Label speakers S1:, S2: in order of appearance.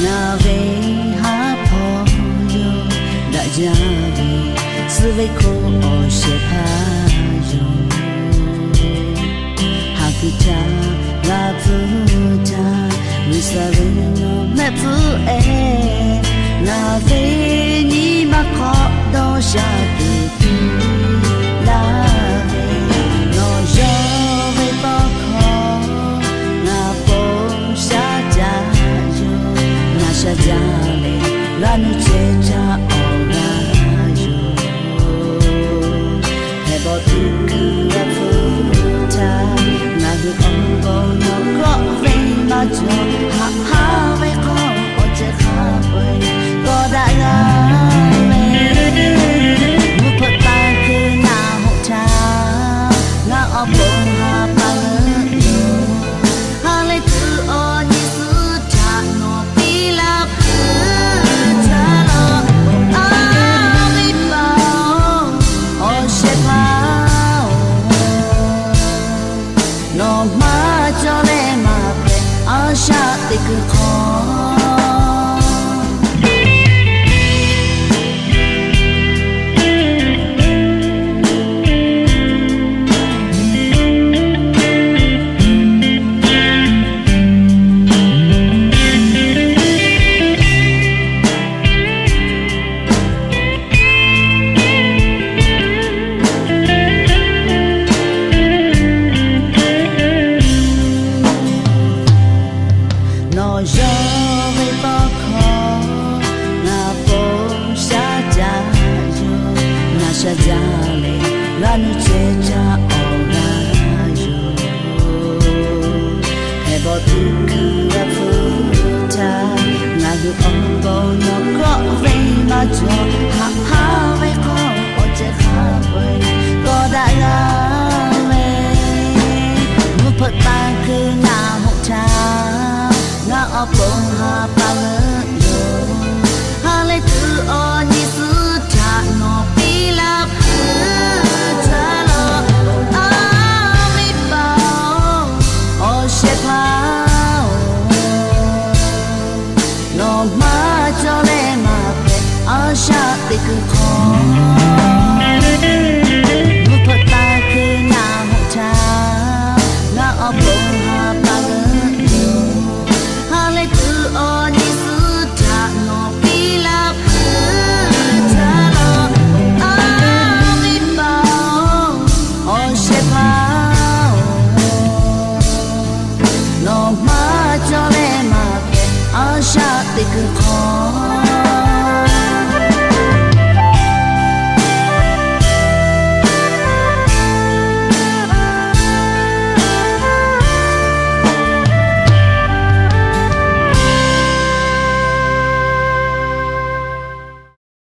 S1: na về ha po yo đã ra về sự vây khô ở sẽ pha yo ha cứ cha là phụ cha người sa về nó mẹ phụ em na về ni mà khó đâu xa từ la về nó gió về bao khó na bông xa cha yo na xa cha lên là nu che cha ở la yo hay bỏ tu cứ là phụ cha na cứ ông bông nó có về mà cho ha ha về con ở che ha về có đã là bông ha băng yo ha lấy từ ở như xứ cha nó pi la cha lo à mi bao ở sẽ bao nó mà cho lên mà về ở xa thì cứ khó nó gió về bao khó na bông xa cha yo na xa cha lên là nu che cha ở la yo hay bỏ tu cứ là phụ cha na cứ ông bông nó có về mà cho ha ha về con ở che ha về có đã là về một phật ta cứ na hậu cha ngã ở bông ha băng